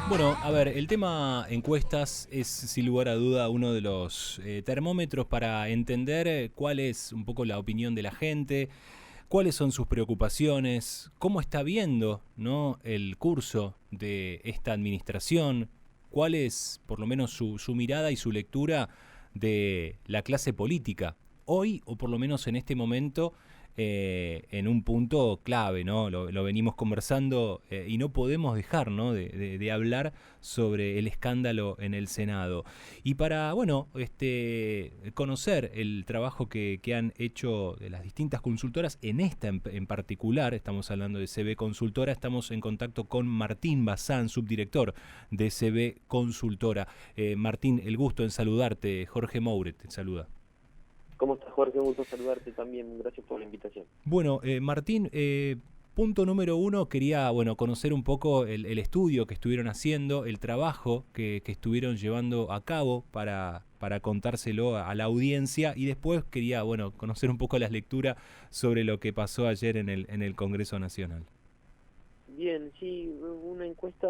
Bueno, a ver, el tema encuestas es sin lugar a duda uno de los termómetros para entender cuál es un poco la opinión de la gente, cuáles son sus preocupaciones, cómo está viendo, ¿no?, el curso de esta administración, cuál es por lo menos su mirada y su lectura de la clase política. Hoy, o por lo menos en este momento, en un punto clave, ¿no? Lo venimos conversando y no podemos dejar, ¿no?, de hablar sobre el escándalo en el Senado. Y para, bueno, conocer el trabajo que han hecho de las distintas consultoras, en esta en particular, estamos hablando de CB Consultora, estamos en contacto con Martín Bazán, subdirector de CB Consultora. Martín, el gusto en saludarte. Jorge Moure te saluda. ¿Cómo estás, Jorge? Un gusto saludarte también. Gracias por la invitación. Bueno, Martín, punto número uno, quería, bueno, conocer un poco el estudio que estuvieron haciendo, el trabajo que estuvieron llevando a cabo para contárselo a la audiencia, y después quería, bueno, conocer un poco las lecturas sobre lo que pasó ayer en el Congreso Nacional. Bien, sí, una encuesta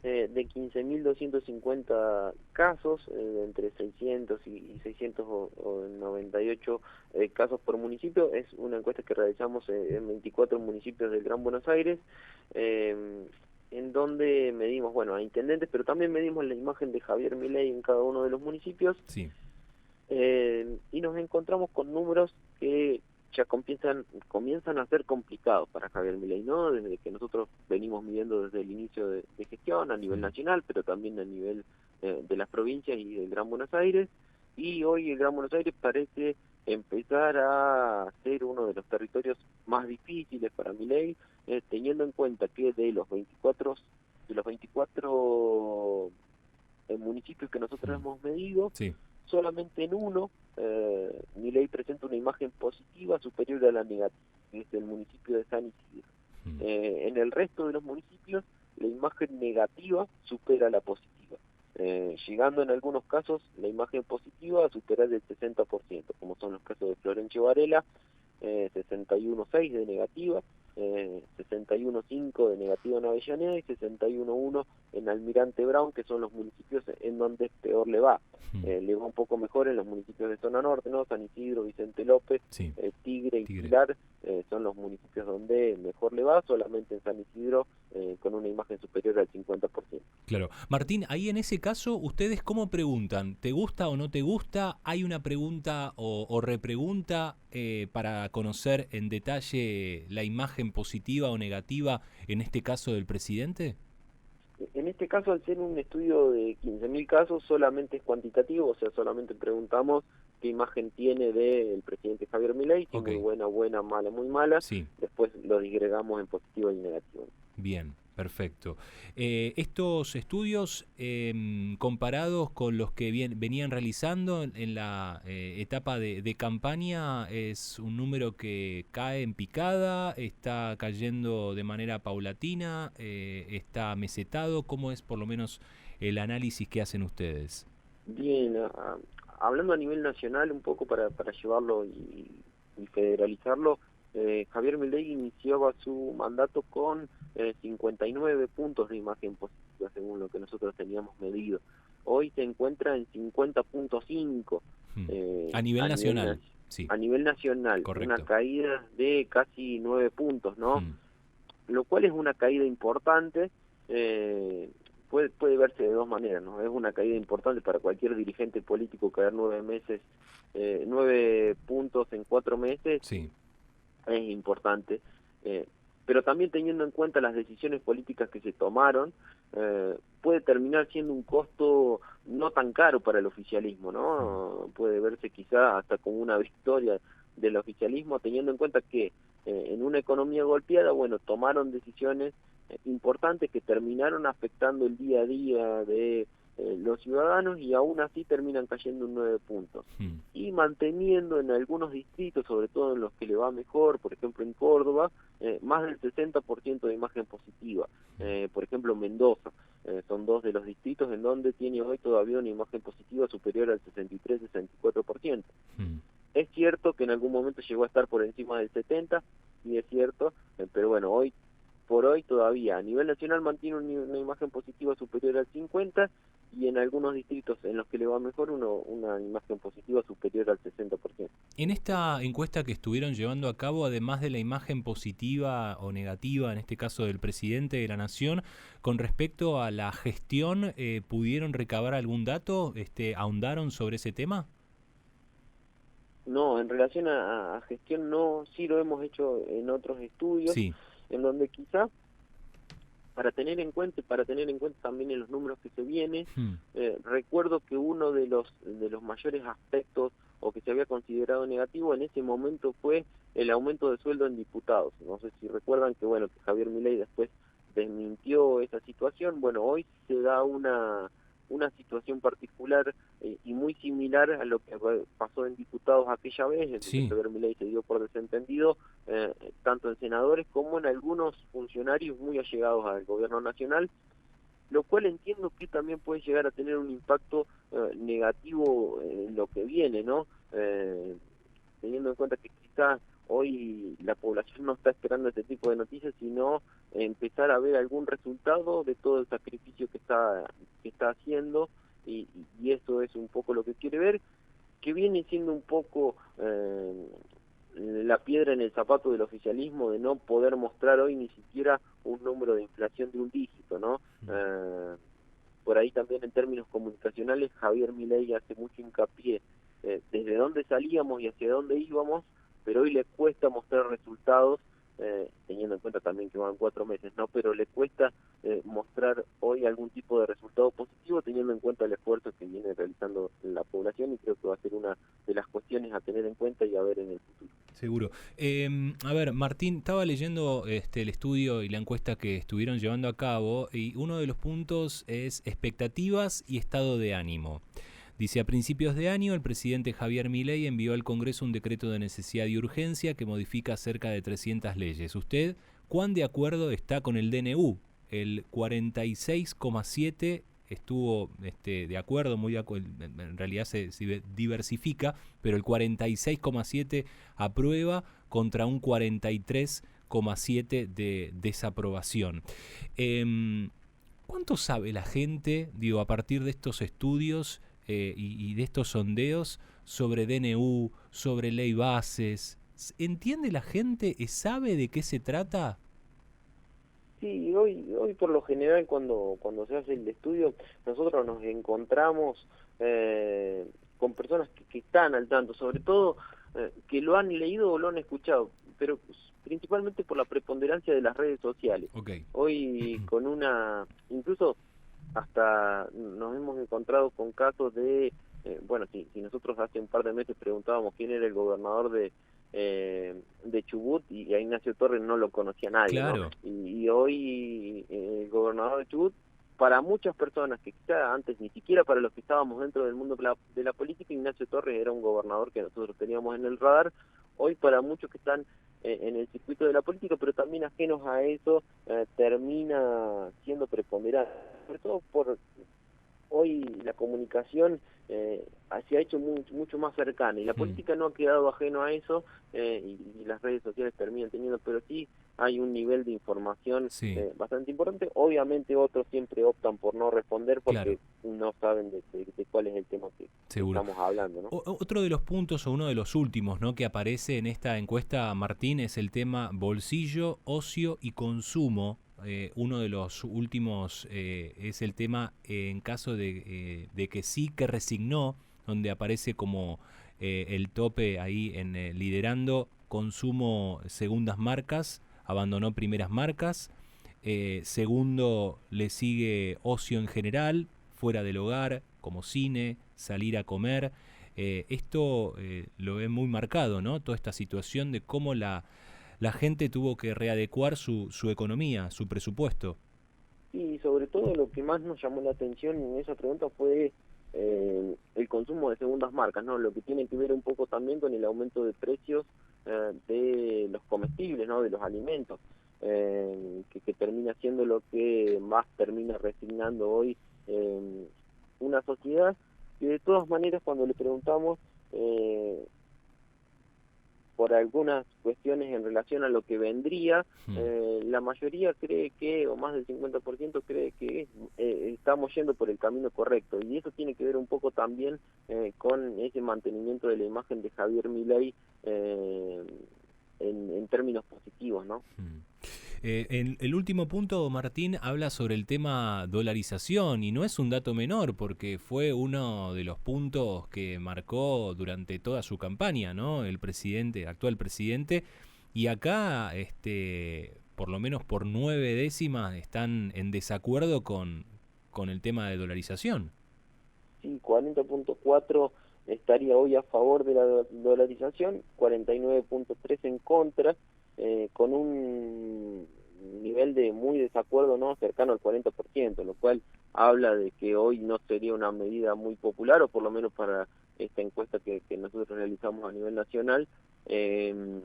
de 15.250 casos, entre 600 y 698 casos por municipio. Es una encuesta que realizamos en 24 municipios del Gran Buenos Aires, en donde medimos, bueno, a intendentes, pero también medimos la imagen de Javier Milei en cada uno de los municipios, Sí. y nos encontramos con números que ya comienzan a ser complicados para Javier Milei, ¿no? Desde que nosotros venimos midiendo desde el inicio de gestión a nivel nacional, pero también a nivel de las provincias y del Gran Buenos Aires, y hoy el Gran Buenos Aires parece empezar a ser uno de los territorios más difíciles para Milei, teniendo en cuenta que de los 24 municipios que nosotros hemos medido, Sí. solamente en uno Milei presenta una imagen positiva superior a la negativa, que es el municipio de San Isidro. En el resto de los municipios la imagen negativa supera la positiva, llegando en algunos casos la imagen positiva a superar el 60%, como son los casos de Florencio Varela, 61,6 de negativa, 61,5 de negativa en Avellaneda y 61,1 en Almirante Brown, que son los municipios en donde peor le va. Le va un poco mejor en los municipios de zona norte, ¿no? San Isidro, Vicente López, Sí. Tigre y Tigre. Pilar son los municipios donde mejor le va, solamente en San Isidro con una imagen superior al 50%. Claro. Martín, ahí en ese caso, ¿ustedes cómo preguntan? ¿Te gusta o no te gusta? ¿Hay una pregunta o repregunta para conocer en detalle la imagen positiva o negativa, en este caso del presidente? En este caso, al ser un estudio de 15.000 casos, solamente es cuantitativo, o sea, solamente preguntamos qué imagen tiene del presidente Javier Milei, si Ok, muy buena, buena, mala, muy mala. sí. Después lo disgregamos en positivo y negativo. Bien, perfecto. Estos estudios, comparados con los que venían realizando en la etapa de campaña, ¿es un número que cae en picada, está cayendo de manera paulatina, está mesetado? ¿Cómo es por lo menos el análisis que hacen ustedes? Bien, hablando a nivel nacional un poco para llevarlo y federalizarlo, Javier Milei iniciaba su mandato con 59 puntos de imagen positiva, según lo que nosotros teníamos medido. Hoy se encuentra en 50,5 A nivel nacional, sí, a nivel nacional, una correcto. caída de casi 9 puntos, ¿no? Lo cual es una caída importante. Puede verse de dos maneras, ¿no? Es una caída importante para cualquier dirigente político caer 9 puntos en 4 meses, Sí. es importante, pero también teniendo en cuenta las decisiones políticas que se tomaron, puede terminar siendo un costo no tan caro para el oficialismo, ¿no? Puede verse quizá hasta como una victoria del oficialismo, teniendo en cuenta que en una economía golpeada, bueno, tomaron decisiones importantes que terminaron afectando el día a día de los ciudadanos, y aún así terminan cayendo en 9 puntos. Y manteniendo en algunos distritos, sobre todo en los que le va mejor, por ejemplo en Córdoba, más del 60% de imagen positiva. Por ejemplo Mendoza, son dos de los distritos en donde tiene hoy todavía una imagen positiva superior al 63-64%. Es cierto que en algún momento llegó a estar por encima del 70%, y es cierto, pero bueno, hoy por hoy todavía a nivel nacional mantiene una imagen positiva superior al 50%, y en algunos distritos en los que le va mejor una imagen positiva superior al 60%. En esta encuesta que estuvieron llevando a cabo, además de la imagen positiva o negativa, en este caso del presidente de la Nación, con respecto a la gestión, ¿pudieron recabar algún dato? ¿Ahondaron sobre ese tema? No, en relación a gestión no, sí lo hemos hecho en otros estudios, Sí. en donde quizá para tener en cuenta también en los números que se vienen, Hmm. recuerdo que uno de los mayores aspectos o que se había considerado negativo en ese momento fue el aumento de sueldo en diputados. No sé si recuerdan que bueno, que Javier Milei después desmintió esa situación. Bueno, hoy se da una situación particular y muy similar a lo que pasó en diputados aquella vez, en donde Sí. Javier Milei se dio por desentendido, tanto en senadores como en algunos funcionarios muy allegados al gobierno nacional, lo cual entiendo que también puede llegar a tener un impacto negativo en lo que viene, ¿no? Teniendo en cuenta que quizás hoy la población no está esperando este tipo de noticias, sino empezar a ver algún resultado de todo el sacrificio que está haciendo, y eso es un poco lo que quiere ver, que viene siendo un poco la piedra en el zapato del oficialismo, de no poder mostrar hoy ni siquiera un número de inflación de un dígito, ¿no? Por ahí también en términos comunicacionales Javier Milei hace mucho hincapié desde dónde salíamos y hacia dónde íbamos, pero hoy le cuesta mostrar resultados, teniendo en cuenta también que van 4 meses, ¿no? Pero le cuesta mostrar hoy algún tipo de resultado positivo, teniendo en cuenta el esfuerzo que viene realizando la población, y creo que va a ser una de las cuestiones a tener en cuenta y a ver en el futuro. Seguro. A ver, Martín, estaba leyendo el estudio y la encuesta que estuvieron llevando a cabo, y uno de los puntos es expectativas y estado de ánimo. Dice, a principios de año, el presidente Javier Milei envió al Congreso un decreto de necesidad y urgencia que modifica cerca de 300 leyes. ¿Usted cuán de acuerdo está con el DNU? El 46,7 estuvo de acuerdo, muy de acuerdo, en realidad se diversifica, pero el 46,7 aprueba contra un 43,7 de desaprobación. ¿Cuánto sabe la gente, digo, a partir de estos estudios y de estos sondeos sobre DNU, sobre ley bases? ¿Entiende la gente? ¿Sabe de qué se trata? Sí, hoy por lo general cuando se hace el estudio, nosotros nos encontramos con personas que están al tanto, sobre todo que lo han leído o lo han escuchado, pero principalmente por la preponderancia de las redes sociales. Okay. Hoy incluso hasta nos hemos encontrado con casos de, bueno, si nosotros hace un par de meses preguntábamos quién era el gobernador de Chubut, y a Ignacio Torres no lo conocía nadie, Claro. ¿no? Y hoy el gobernador de Chubut, para muchas personas que quizá antes ni siquiera para los que estábamos dentro del mundo de la política, Ignacio Torres era un gobernador que nosotros teníamos en el radar. Hoy para muchos que están en el circuito de la política, pero también ajenos a eso, termina siendo preponderante, sobre todo por hoy la comunicación se ha hecho mucho más cercana, y la política no ha quedado ajeno a eso, y las redes sociales terminan teniendo, pero sí hay un nivel de información Sí. bastante importante. Obviamente otros siempre optan por no responder porque Claro. no saben de cuál es el tema que Seguro. estamos hablando, ¿no? Otro de los puntos, o uno de los últimos, ¿no?, que aparece en esta encuesta, Martín, es el tema bolsillo, ocio y consumo. Uno de los últimos es el tema en caso de que sí, que resignó, donde aparece como el tope ahí en liderando consumo segundas marcas, abandonó primeras marcas. Segundo le sigue ocio en general, fuera del hogar, como cine, salir a comer. Esto lo ve muy marcado, ¿no? Toda esta situación de cómo la gente tuvo que readecuar su economía, su presupuesto. Y sobre todo lo que más nos llamó la atención en esa pregunta fue el consumo de segundas marcas, ¿no? Lo que tiene que ver un poco también con el aumento de precios de los comestibles, ¿no? De los alimentos, que termina siendo lo que más termina resignando hoy una sociedad que de todas maneras cuando le preguntamos por algunas cuestiones en relación a lo que vendría, Mm. la mayoría cree que, o más del 50% cree que estamos yendo por el camino correcto, y eso tiene que ver un poco también con ese mantenimiento de la imagen de Javier Milei en términos positivos, ¿no? Mm. En el último punto, Martín, habla sobre el tema dolarización y no es un dato menor porque fue uno de los puntos que marcó durante toda su campaña, ¿no? El presidente, actual presidente, y acá, por lo menos por 9 décimas, están en desacuerdo con el tema de dolarización. Sí, 40.4 estaría hoy a favor de la dolarización, 49.3 en contra, con un nivel de muy desacuerdo, ¿no?, cercano al 40%, lo cual habla de que hoy no sería una medida muy popular, o por lo menos para esta encuesta que nosotros realizamos a nivel nacional, eh,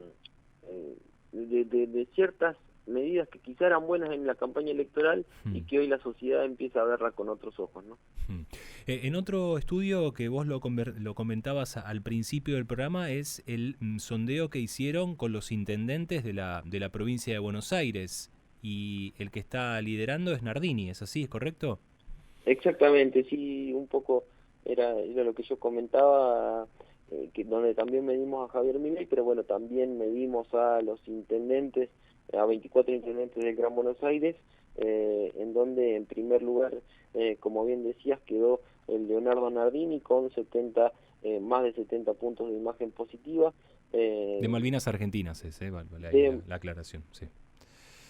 de ciertas medidas que quizá eran buenas en la campaña electoral y Hmm. que hoy la sociedad empieza a verla con otros ojos, ¿no? Hmm. En otro estudio que vos lo comentabas al principio del programa es el sondeo que hicieron con los intendentes de la provincia de Buenos Aires y el que está liderando es Nardini, ¿es así? ¿Es correcto? Exactamente, sí, un poco era lo que yo comentaba, que donde también medimos a Javier Milei, pero bueno, también medimos a los intendentes, a 24 intendentes del Gran Buenos Aires, en donde en primer lugar, como bien decías, quedó el Leonardo Nardini con más de 70 puntos de imagen positiva, De eh, Malvinas Argentinas es, vale ahí de la aclaración, sí.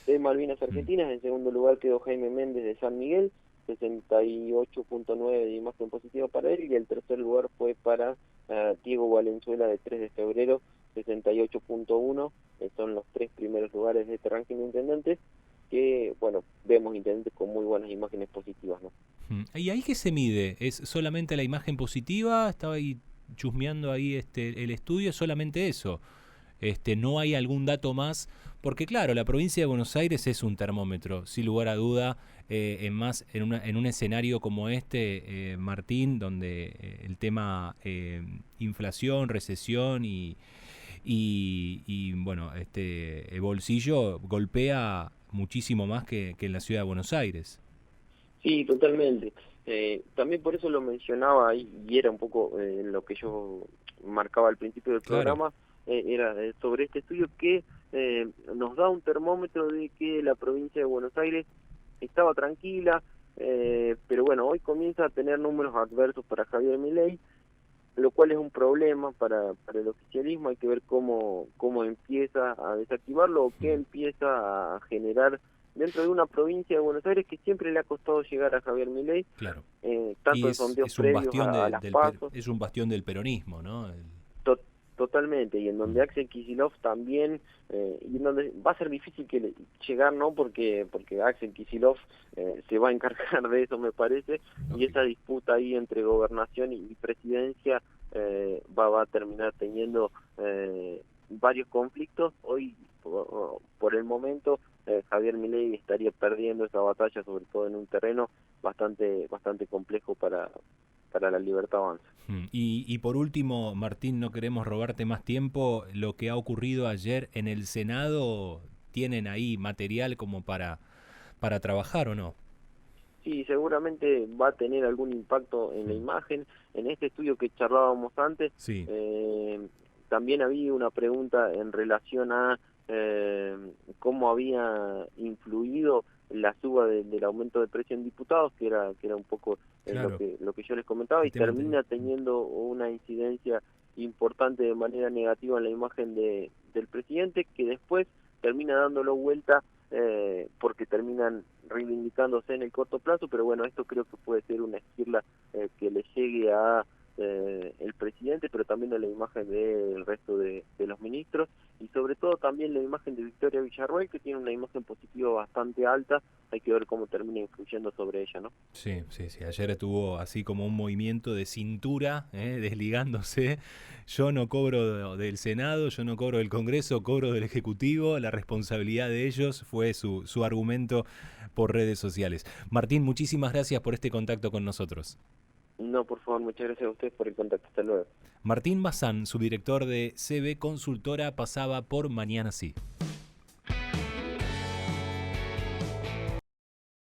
de Malvinas Mm. Argentinas. En segundo lugar quedó Jaime Méndez de San Miguel, 68.9 de imagen positiva para él, y el tercer lugar fue para Diego Valenzuela de 3 de febrero, 68.1, son los tres primeros lugares de este ranking de intendentes, que, bueno, vemos intendentes con muy buenas imágenes positivas, ¿no? ¿Y ahí qué se mide? ¿Es solamente la imagen positiva? Estaba ahí chusmeando ahí el estudio, ¿es solamente eso? No hay algún dato más, porque claro, la provincia de Buenos Aires es un termómetro, sin lugar a duda, en un escenario como Martín, donde el tema inflación, recesión y bueno, el bolsillo golpea muchísimo más que en la ciudad de Buenos Aires. Sí, totalmente. También por eso lo mencionaba ahí, y era un poco lo que yo marcaba al principio del Claro. programa, era sobre este estudio que nos da un termómetro de que la provincia de Buenos Aires estaba tranquila, pero bueno, hoy comienza a tener números adversos para Javier Milei, lo cual es un problema para el oficialismo. Hay que ver cómo empieza a desactivarlo, o qué Mm. empieza a generar dentro de una provincia de Buenos Aires que siempre le ha costado llegar a Javier Milei, Claro. tanto Y en sondeos es un previos bastión a las PASO, es un bastión del peronismo, ¿no? to- totalmente, y en donde Mm. Axel Kicillof también, y en donde va a ser difícil llegar, ¿no? Porque Axel Kicillof se va a encargar de eso, me parece, y esa Lógico. disputa ahí entre gobernación y presidencia va a terminar teniendo varios conflictos. Hoy, por el momento, Javier Milei estaría perdiendo esa batalla, sobre todo en un terreno bastante complejo para la Libertad Avanza. Y por último, Martín, no queremos robarte más tiempo. Lo que ha ocurrido ayer en el Senado, ¿tienen ahí material como para trabajar o no? Sí, seguramente va a tener algún impacto en la Mm. imagen. En este estudio que charlábamos antes, Sí, eh, también había una pregunta en relación a cómo había influido la suba del aumento de precio en diputados, que era un poco claro. lo que yo les comentaba, El y tema anterior. termina teniendo una incidencia importante de manera negativa en la imagen del presidente, que después termina dándolo vuelta porque terminan reivindicándose en el corto plazo. Pero bueno, esto creo que puede ser una esquirla que le llegue a el presidente, pero también a la imagen del resto de los ministros, y sobre todo también la imagen de Victoria Villarroel, que tiene una imagen positiva bastante alta. Hay que ver cómo termina influyendo sobre ella, ¿no? Sí, sí, sí. Ayer tuvo así como un movimiento de cintura, desligándose. Yo no cobro del Senado, yo no cobro del Congreso, cobro del Ejecutivo. La responsabilidad de ellos fue su argumento por redes sociales. Martín, muchísimas gracias por este contacto con nosotros. No, por favor, muchas gracias a ustedes por el contacto. Hasta luego. Martín Bazán, subdirector de CB Consultora, pasaba por Mañana Sí.